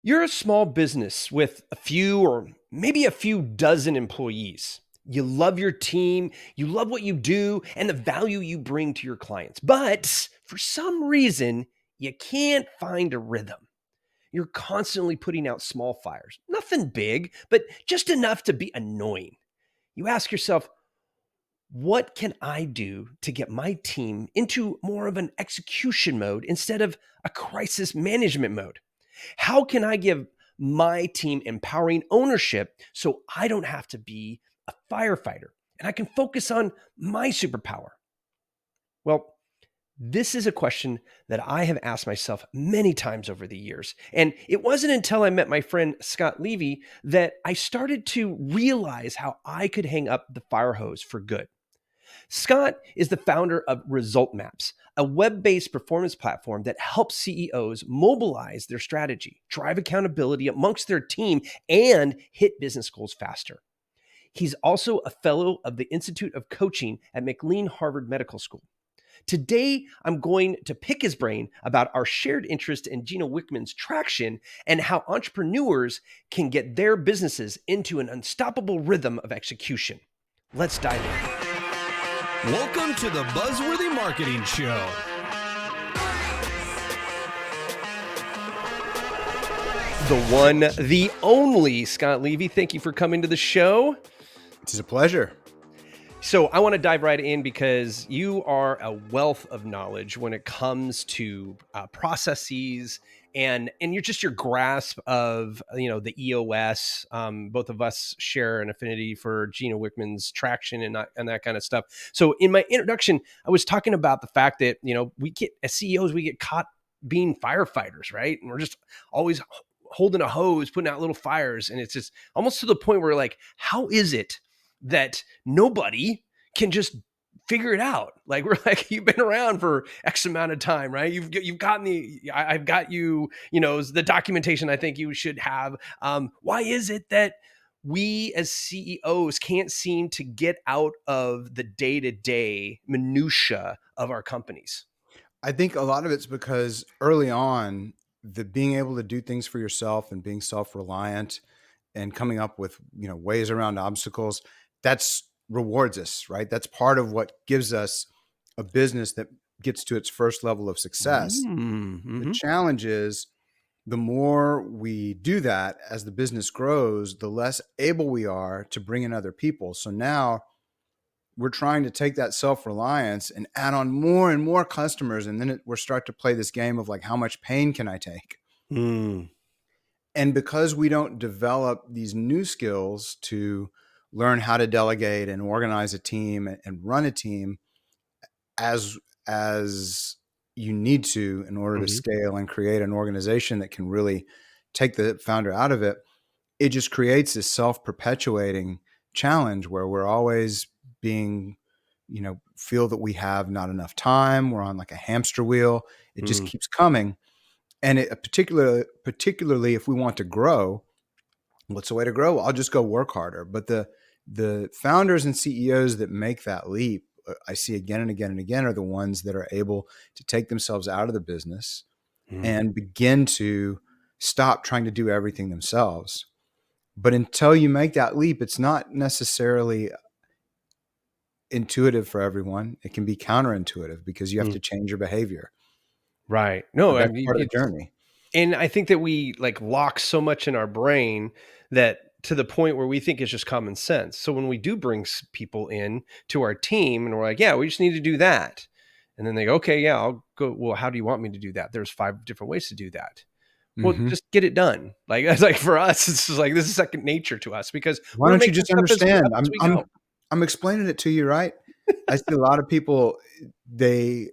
You're a small business with a few or maybe a few dozen employees. You love your team, you love what you do, and the value you bring to your clients. But for some reason, you can't find a rhythm. You're constantly putting out small fires, nothing big, but just enough to be annoying. You ask yourself, what can I do to get my team into more of an execution mode instead of a crisis management mode? How can I give my team empowering ownership so I don't have to be a firefighter and I can focus on my superpower? Well, this is a question that I have asked myself many times over the years. And it wasn't until I met my friend Scott Levy that I started to realize how I could hang up the fire hose for good. Scott is the founder of Result Maps, a web-based performance platform that helps CEOs mobilize their strategy, drive accountability amongst their team, and hit business goals faster. He's also a fellow of the Institute of Coaching at McLean Harvard Medical School. Today, I'm going to pick his brain about our shared interest in Gino Wickman's traction and how entrepreneurs can get their businesses into an unstoppable rhythm of execution. Let's dive in. Welcome to the Buzzworthy Marketing Show. The one, the only Scott Levy. Thank you for coming to the show. It's a pleasure. So I want to dive right in because you are a wealth of knowledge when it comes to processes and your grasp of the EOS. Both of us share an affinity for Gino Wickman's traction and that kind of stuff. So in my introduction, I was talking about the fact that we get as CEOs we get caught being firefighters, right? And we're just always holding a hose, putting out little fires, and it's just almost to the point where like, how is it that nobody can just figure it out? Like we're like, you've been around for X amount of time, right? You've gotten I've got the documentation I think you should have. Why is it that we as CEOs can't seem to get out of the day-to-day minutia of our companies? I think a lot of it's because early on, the being able to do things for yourself and being self-reliant and coming up with ways around obstacles, that's rewards us, right? That's part of what gives us a business that gets to its first level of success. Mm-hmm. The challenge is the more we do that as the business grows, the less able we are to bring in other people. So now we're trying to take that self-reliance and add on more and more customers. And then we're start to play this game of like, how much pain can I take? And because we don't develop these new skills to learn how to delegate and organize a team and run a team as you need to in order to scale and create an organization that can really take the founder out of it, it just creates this self-perpetuating challenge where we're always being, feel that we have not enough time. We're on like a hamster wheel. It just keeps coming. And particularly if we want to grow, what's the way to grow? I'll just go work harder. But the founders and CEOs that make that leap, I see again and again and again, are the ones that are able to take themselves out of the business and begin to stop trying to do everything themselves. But until you make that leap, it's not necessarily intuitive for everyone. It can be counterintuitive because you have to change your behavior. Right. No, But that's part of the journey. And I think that we like lock so much in our brain that to the point where we think it's just common sense. So when we do bring people in to our team and we're like, yeah, we just need to do that. And then they go, okay, yeah, I'll go. Well, how do you want me to do that? There's 5 different ways to do that. Well, just get it done. Like it's like for us, it's just like this is second nature to us because why don't you just understand? I'm explaining it to you, right? I see a lot of people, they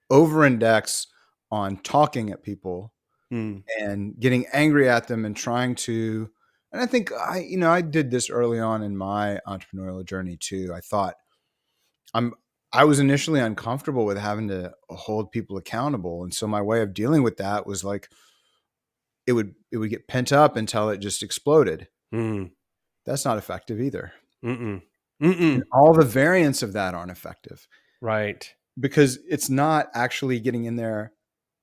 over-index on talking at people and getting angry at them and trying to, and I think I did this early on in my entrepreneurial journey too. I thought I was initially uncomfortable with having to hold people accountable. And so my way of dealing with that was like, it would get pent up until it just exploded. That's not effective either. And all the variants of that aren't effective. Right. Because it's not actually getting in there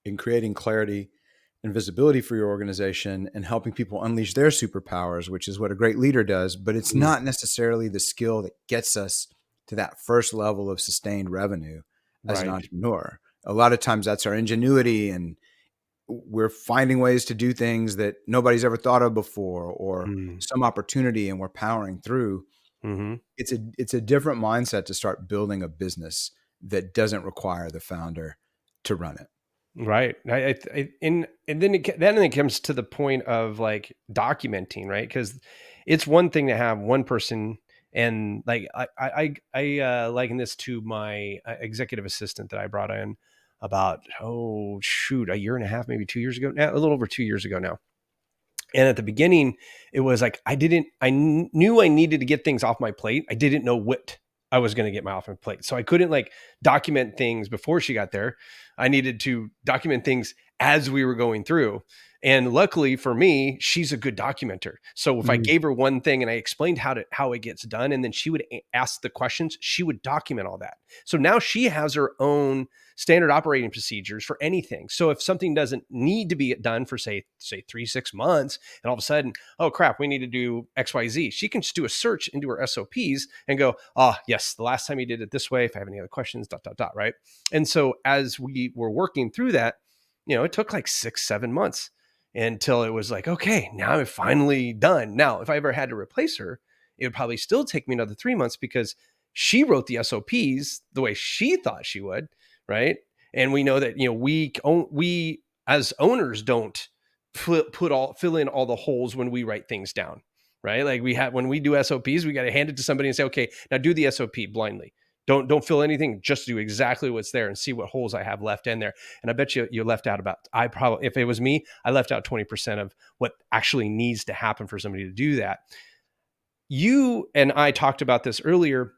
and creating clarity and visibility for your organization and helping people unleash their superpowers, which is what a great leader does. But it's Mm. not necessarily the skill that gets us to that first level of sustained revenue as an Right. entrepreneur. A lot of times that's our ingenuity, and we're finding ways to do things that nobody's ever thought of before, or Mm. some opportunity, and we're powering through. Mm-hmm. It's a different mindset to start building a business that doesn't require the founder to run it. Right. And then it comes to the point of like documenting, right? Because it's one thing to have one person, and like I liken this to my executive assistant that I brought in about, oh shoot, a year and a half, maybe 2 years ago now, a little over 2 years ago now. And at the beginning, it was like knew I needed to get things off my plate. I didn't know what I was going to get my off my plate. So I couldn't like document things before she got there. I needed to document things as we were going through. And luckily for me, she's a good documenter. So if I Mhm. gave her one thing and I explained how it gets done, and then she would ask the questions, she would document all that. So now she has her own standard operating procedures for anything. So if something doesn't need to be done for say 3-6 months, and all of a sudden, oh crap, we need to do XYZ, she can just do a search into her SOPs and go, ah, yes, the last time you did it this way. If I have any other questions, dot, dot, dot, right? And so as we were working through that, it took like 6-7 months until it was like, okay, now I'm finally done. Now, if I ever had to replace her, it would probably still take me another 3 months because she wrote the SOPs the way she thought she would, right? And we know that we as owners don't fill in all the holes when we write things down, right? Like when we do SOPs, we got to hand it to somebody and say, okay, now do the SOP blindly. Don't fill anything. Just do exactly what's there and see what holes I have left in there. And I bet you left out if it was me, I left out 20% of what actually needs to happen for somebody to do that. You and I talked about this earlier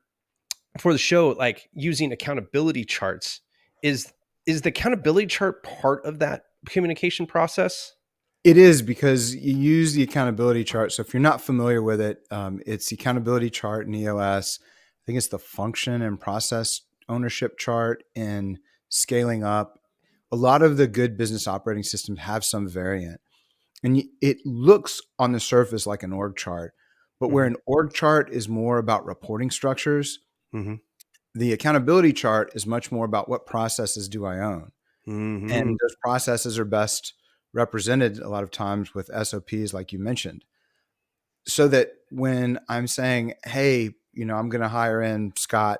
for the show, like using accountability charts. Is the accountability chart part of that communication process? It is, because you use the accountability chart. So if you're not familiar with it, it's the accountability chart in EOS. I think it's the function and process ownership chart in scaling up. A lot of the good business operating systems have some variant, and it looks on the surface like an org chart, but where Mm-hmm. an org chart is more about reporting structures, Mm-hmm. the accountability chart is much more about what processes do I own. Mm-hmm. And those processes are best represented a lot of times with SOPs, like you mentioned, so that when I'm saying, hey, I'm going to hire in Scott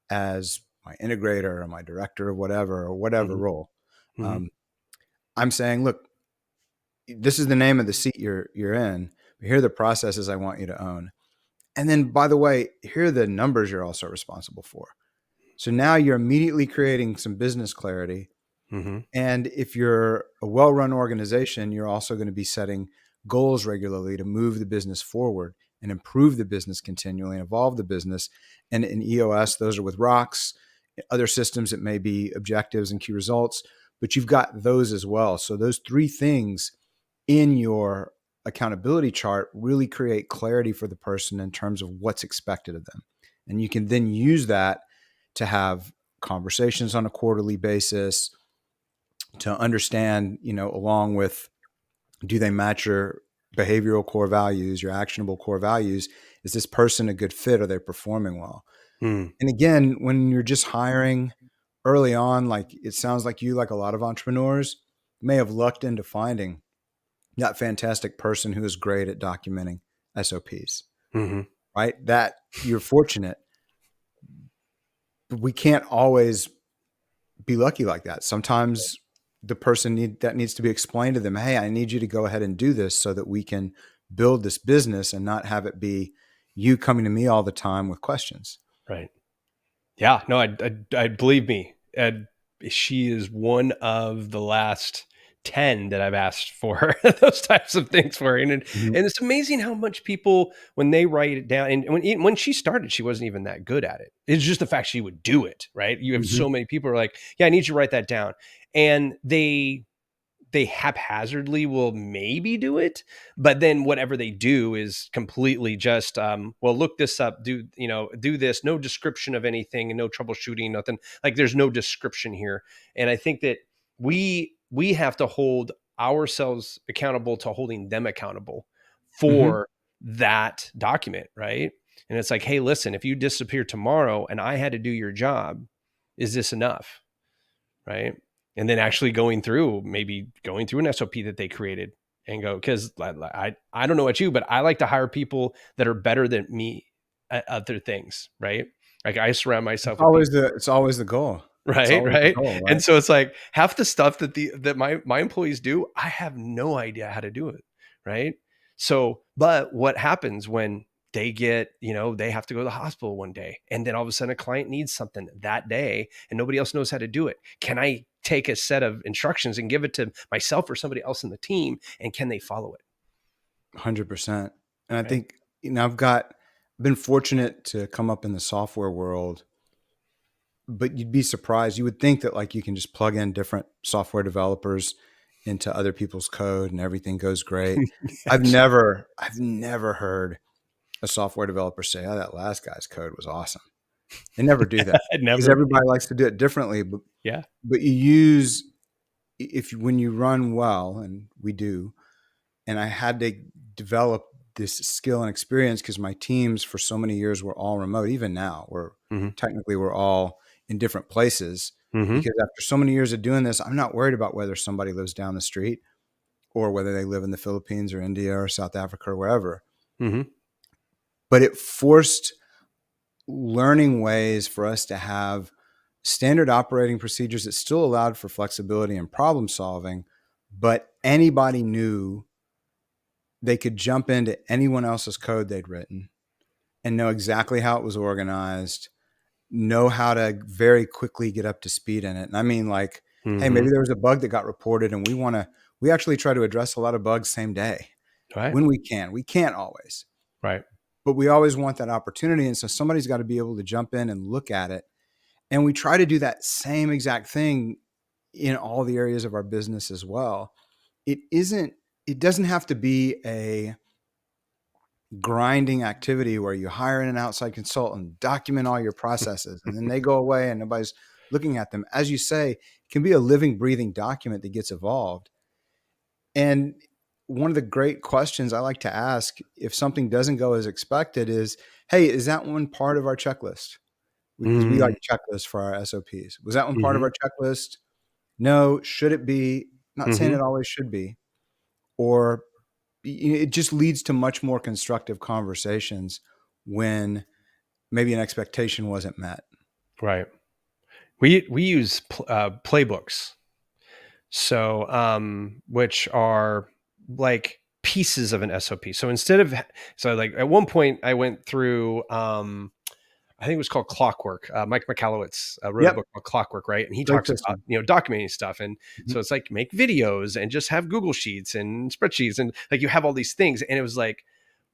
as my integrator or my director or whatever Mm-hmm. role, Mm-hmm. um, I'm saying, look, this is the name of the seat you're in. Here are the processes I want you to own. And then, by the way, here are the numbers you're also responsible for. So now you're immediately creating some business clarity. Mm-hmm. And if you're a well-run organization, you're also going to be setting goals regularly to move the business forward and improve the business continually and evolve the business. And in EOS, those are with rocks. In other systems, it may be objectives and key results, but you've got those as well. So those three things in your accountability chart really create clarity for the person in terms of what's expected of them. And you can then use that to have conversations on a quarterly basis, to understand, along with, do they match your behavioral core values, your actionable core values? Is this person a good fit? Are they performing well? Mm-hmm. And again, when you're just hiring early on, like it sounds like you, like a lot of entrepreneurs, may have lucked into finding that fantastic person who is great at documenting SOPs, Mm-hmm. right? That you're fortunate, but we can't always be lucky like that. Sometimes the person that needs to be explained to them, hey, I need you to go ahead and do this so that we can build this business and not have it be you coming to me all the time with questions. Right. Yeah. No, I believe me. She is one of the last 10 that I've asked for those types of things for. Mhm. And it's amazing how much people, when they write it down, and when she started, she wasn't even that good at it. It's just the fact she would do it, right? You have Mhm. so many people who are like, yeah, I need you to write that down. And they haphazardly will maybe do it, but then whatever they do is completely just well, look this up, do this, no description of anything and no troubleshooting, nothing. Like there's no description here. And I think that we have to hold ourselves accountable to holding them accountable Mm-hmm. for that document, right? And it's like, hey, listen, if you disappear tomorrow and I had to do your job, is this enough? Right. And then actually maybe going through an SOP that they created and go, because I don't know about you, but I like to hire people that are better than me at other things, right? Like I surround myself with people. It's always the goal. It's Right, always the right. goal, And right? so it's like half the stuff that my employees do, I have no idea how to do it, right? So, but what happens when they get, they have to go to the hospital one day and then all of a sudden a client needs something that day and nobody else knows how to do it. Can I take a set of instructions and give it to myself or somebody else in the team, and can they follow it? 100%. And I Right? think, I've been fortunate to come up in the software world, but you'd be surprised. You would think that like you can just plug in different software developers into other people's code and everything goes great. I've never heard a software developer say, "Oh, that last guy's code was awesome." They never do that I because never. everybody likes to do it differently. But Yeah. but you use when you run well, and we do. And I had to develop this skill and experience because my teams for so many years were all remote. Even now, Mm-hmm. we're all in different places Mm-hmm. because after so many years of doing this, I'm not worried about whether somebody lives down the street or whether they live in the Philippines or India or South Africa or wherever. Mm-hmm. But it forced learning ways for us to have standard operating procedures that still allowed for flexibility and problem solving, but anybody knew they could jump into anyone else's code they'd written and know exactly how it was organized, know how to very quickly get up to speed in it. And I mean, like, hey, Mm-hmm. maybe there was a bug that got reported and we actually try to address a lot of bugs same day Right. when we can. We can't always, Right. but we always want that opportunity. And so somebody's got to be able to jump in and look at it. And we try to do that same exact thing in all the areas of our business as well. It doesn't have to be a grinding activity where you hire in an outside consultant, document all your processes, and then they go away and nobody's looking at them. As you say, it can be a living, breathing document that gets evolved. And one of the great questions I like to ask if something doesn't go as expected is, hey, is that one part of our checklist? Because we like checklists for our SOPs. Was that one part of Mm-hmm. our checklist? No. Should it be? Not saying Mm-hmm. it always should be. Or it just leads to much more constructive conversations when maybe an expectation wasn't met. Right. We use playbooks, so which are like pieces of an SOP. So like at one point I went through I think it was called Clockwork. Mike Michalowicz wrote a Yep. book called Clockwork, right? And he Great talks about system. documenting stuff, and Mhm. so it's like make videos and just have Google Sheets and spreadsheets, and like you have all these things. And it was like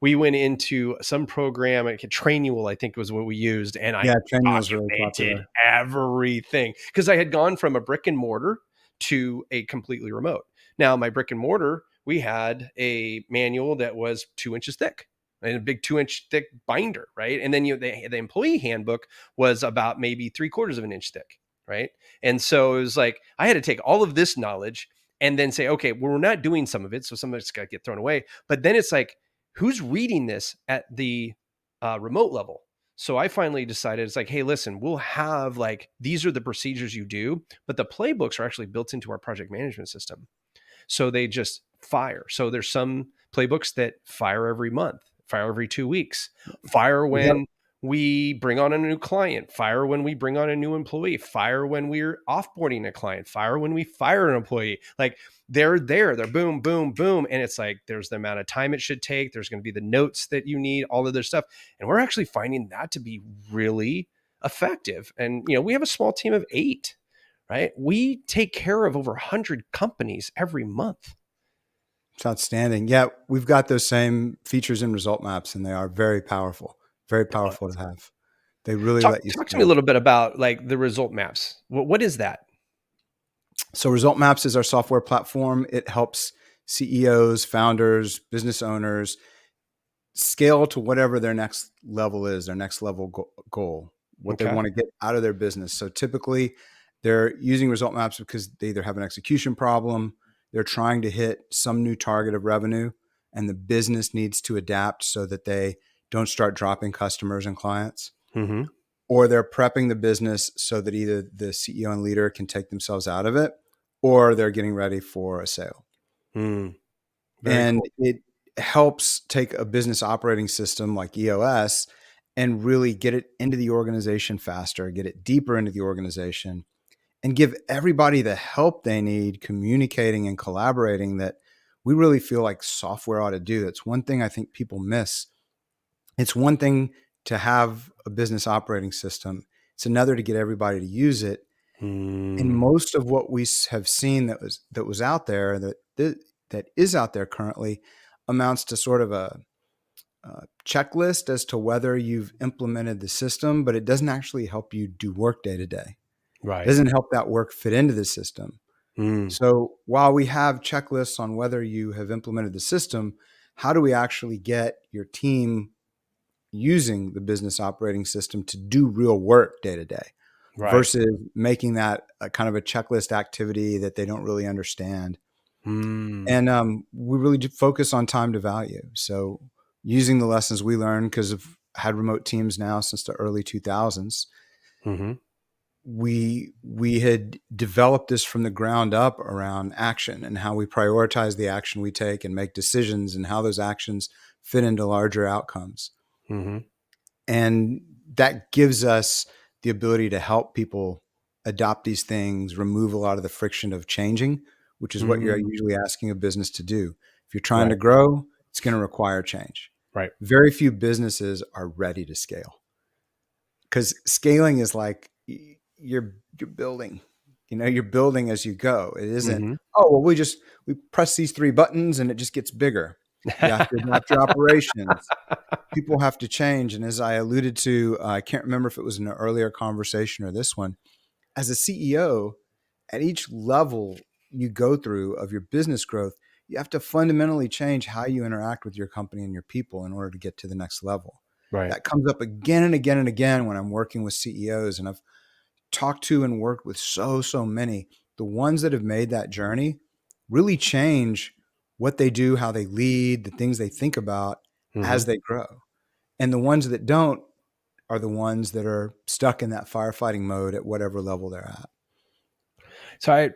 we went into some program, like Trainual, I think was what we used, and I Yeah, Gradual is really documented popular. everything because I had gone from a brick and mortar to a completely remote. Now my brick and mortar, we had a manual that was 2 inches thick and a big 2 inch thick binder, right? And then the employee handbook was about maybe 3/4 of an inch thick, right? And so it was like I had to take all of this knowledge and then say, okay, well, we're not doing some of it, so some of it's got to get thrown away. But then it's like, who's reading this at the remote level? So I finally decided it's like, hey, listen, we'll have like these are the procedures you do, but the playbooks are actually built into our project management system. So they just fire. So there's some playbooks that fire every month, fire every 2 weeks, fire Yep. when we bring on a new client, fire when we bring on a new employee, fire when we're offboarding a client, fire when we fire an employee. Like they're boom, boom, boom. And it's like there's the amount of time it should take. There's going to be the notes that you need, all of this stuff. And we're actually finding that to be really effective. And we have a small team of 8, right? We take care of over 100 companies every month. It's outstanding. Yeah, we've got those same features in result maps, and they are very powerful to have. They really Talk, let you talk to me a scale. little bit about like the result maps. What is that? So Result Maps is our software platform. It helps CEOs, founders, business owners scale to whatever their next level is, their next level goal, what they Okay. want to get out of their business. So typically they're using result maps because they either have an execution problem, they're trying to hit some new target of revenue and the business needs to adapt so that they don't start dropping customers and clients, Mm-hmm. or they're prepping the business so that either the CEO and leader can take themselves out of it, or they're getting ready for a sale. Mm. Very And cool. it helps take a business operating system like EOS and really get it into the organization faster, get it deeper into the organization, and give everybody the help they need communicating and collaborating that we really feel like software ought to do. That's one thing I think people miss. It's one thing to have a business operating system. It's another to get everybody to use it. And Mm. most of what we have seen that was out there that is out there currently amounts to sort of a checklist as to whether you've implemented the system, but it doesn't actually help you do work day to day. It Right. doesn't help that work fit into the system. Mm. So while we have checklists on whether you have implemented the system, how do we actually get your team using the business operating system to do real work day to day Right. versus making that a kind of a checklist activity that they don't really understand? Mm. And we really do focus on time to value. So using the lessons we learned, because I've had remote teams now since the early 2000s, Mm-hmm. we had developed this from the ground up around action and how we prioritize the action we take and make decisions and how those actions fit into larger outcomes. Mm-hmm. And that gives us the ability to help people adopt these things, remove a lot of the friction of changing, which is what you're Mm. usually asking a business to do. If you're trying to Right. grow, it's going to require change. Right. Very few businesses are ready to scale, because scaling is like you're building. You're building as you go. It isn't, Mm-hmm. oh, well, we press these 3 buttons and it just gets bigger. You have to adapt your operations. People have to change. And as I alluded to, I can't remember if it was in an earlier conversation or this one, as a CEO, at each level you go through of your business growth, you have to fundamentally change how you interact with your company and your people in order to get to the next level. Right. That comes up again and again and again when I'm working with CEOs, and I've talked to and worked with so many. The ones that have made that journey really change what they do, how they lead, the things they think about Mm-hmm. as they grow. And the ones that don't are the ones that are stuck in that firefighting mode at whatever level they're at. So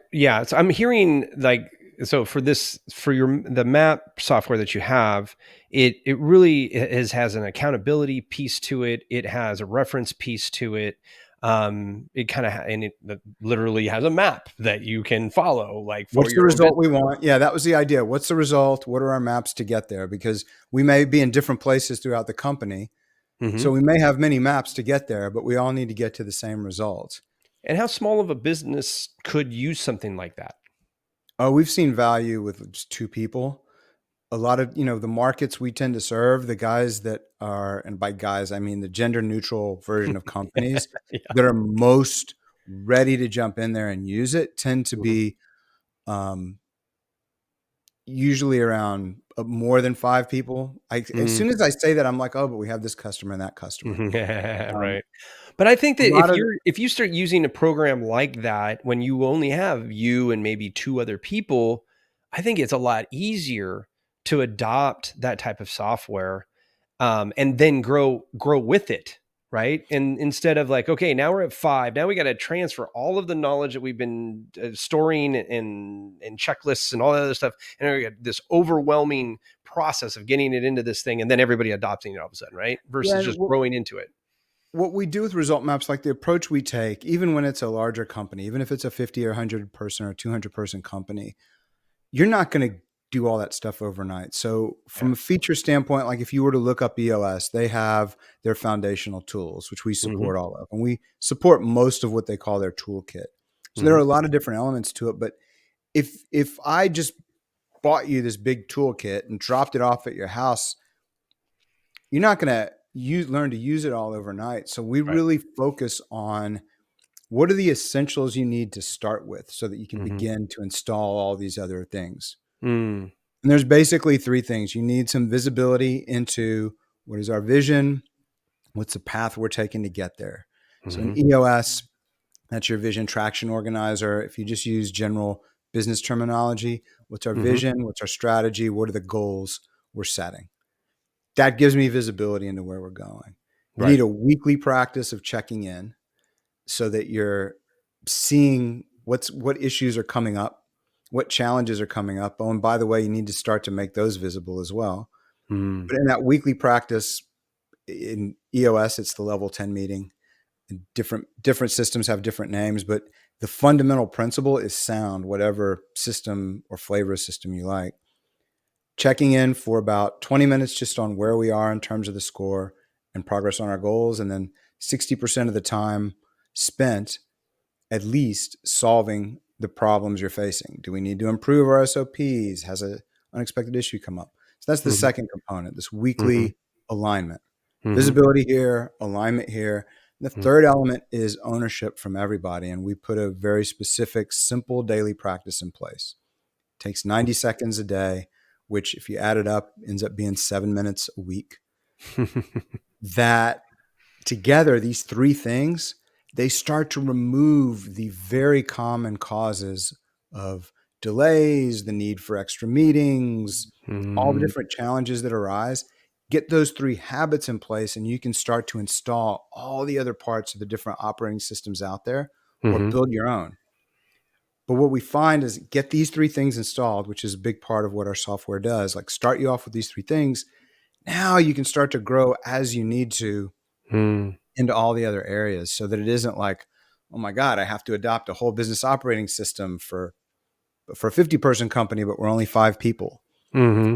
I'm hearing like, so for the map software that you have, it really has an accountability piece to it. It has a reference piece to it. It kind of, and it literally has a map that you can follow, like for What's the your own business. result we want? Yeah, that was the idea. What's the result? What are our maps to get there? Because we may be in different places throughout the company. Mm-hmm. So we may have many maps to get there, but we all need to get to the same result. And how small of a business could use something like that? Oh, we've seen value with just 2 people. A lot of, the markets we tend to serve, the guys that are, and by guys, I mean the gender neutral version of companies Yeah. that are most ready to jump in there and use it, tend to Mhm. be usually around more than 5 people. As Mm. soon as I say that, I'm like, oh, but we have this customer and that customer. Right. But I think A that lot of if you start using a program like that when you only have you and maybe 2 other people, I think it's a lot easier to adopt that type of software, and then grow with it, right? And instead of like, okay, now we're at 5, now we got to transfer all of the knowledge that we've been storing and checklists and all that other stuff, and we got this overwhelming process of getting it into this thing, and then everybody adopting it all of a sudden, right? yeah, Versus and just growing into it. what we do with result maps, like the approach we take, even when it's a larger company, even if it's a 50 or 100 person or 200 person company, you're not going to do all that stuff overnight. So Yeah. from a feature standpoint, like if you were to look up EOS, they have their foundational tools, which we Mhm. support all of, and we support most of what they call their toolkit. So there are Mhm. a lot of different elements to it. But if I just bought you this big toolkit and dropped it off at your house, you're not going to learn to use it all overnight. So we Right. really focus on what are the essentials you need to start with so that you can Mhm. begin to install all these other things. Mm. And there's basically 3 things. You need some visibility into what is our vision, what's the path we're taking to get there. So in Mhm. EOS, that's your vision traction organizer. If you just use general business terminology, What's our Mm-hmm. vision? What's our strategy? What are the goals we're setting? That gives me visibility into where we're going. You Right. need a weekly practice of checking in so that you're seeing what issues are coming up, what challenges are coming up. Oh, and by the way, you need to start to make those visible as well. Mm. But in that weekly practice, in EOS, it's the level 10 meeting. Different systems have different names, but the fundamental principle is sound, whatever system or flavor system you like. Checking in for about 20 minutes just on where we are in terms of the score and progress on our goals, and then 60% of the time spent at least solving the problems you're facing. Do we need to improve our SOPs? Has an unexpected issue come up? So that's the Mm-hmm. second component, this Mm-hmm. weekly alignment. Mm-hmm. Visibility here, alignment here. And the third element is ownership from everybody. And we put a very specific, simple daily practice in place. It takes 90 seconds a day, which if you add it up, ends up being 7 minutes a week. That together, these three things, they start to remove the very common causes of delays, the need for extra meetings, all the Mm-hmm. different challenges that arise. Get those three habits in place, and you can start to install all the other parts of the different operating systems out there or Mm-hmm. build your own. But what we find is get these three things installed, which is a big part of what our software does. Like start you off with these three things. Now you can start to grow as you need to Mm. into all the other areas so that it isn't like, oh my God, I have to adopt a whole business operating system for a 50-person company, but we're only 5 people. Mm-hmm.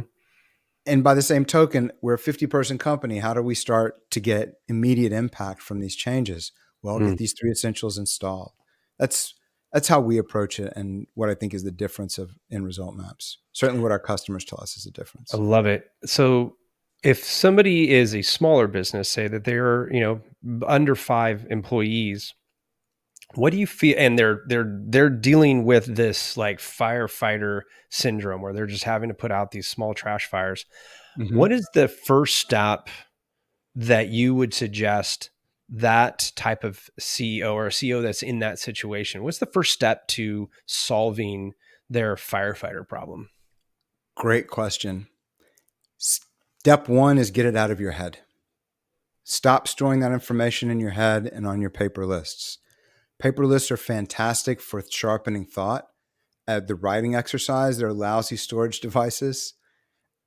And by the same token, we're a 50-person company. How do we start to get immediate impact from these changes? Well, Mm. get these 3 essentials installed. That's how we approach it, and what I think is the difference of in result maps. Certainly what our customers tell us is the I difference. love it. So if somebody is a smaller business, say that they're, under 5 employees, what do you feel? And they're dealing with this like firefighter syndrome where they're just having to put out these small trash fires. Mm-hmm. What is the first step that you would suggest that type of CEO or a CEO that's in that situation? What's the first step to solving their firefighter problem? Great question. Step 1 is get it out of your head. Stop storing that information in your head and on your paper lists. Paper lists are fantastic for sharpening thought. The writing exercise, they're lousy storage devices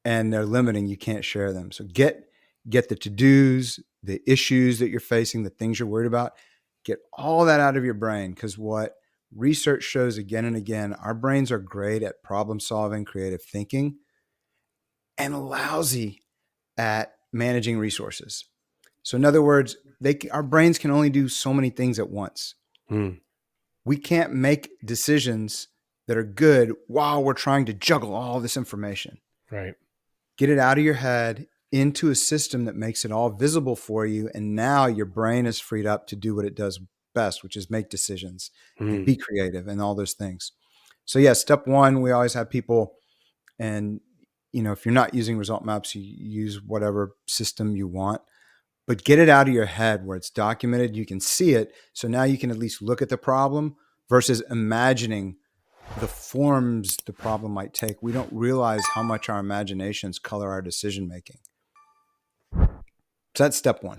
and they're limiting. You can't share them. So get the to-dos, the issues that you're facing, the things you're worried about. Get all that out of your brain, because what research shows again and again, our brains are great at problem solving, creative thinking, and lousy at managing resources. So in other words, our brains can only do so many things at once. Hmm. We can't make decisions that are good while we're trying to juggle all this information. Right. Get it out of your head into a system that makes it all visible for you. And now your brain is freed up to do what it does best, which is make decisions and Hmm. be creative and all those things. So yeah, step 1, we always have people, and if you're not using result maps, you use whatever system you want. But get it out of your head where it's documented, you can see it. So now you can at least look at the problem versus imagining the forms the problem might take. We don't realize how much our imaginations color our decision making. So that's step 1.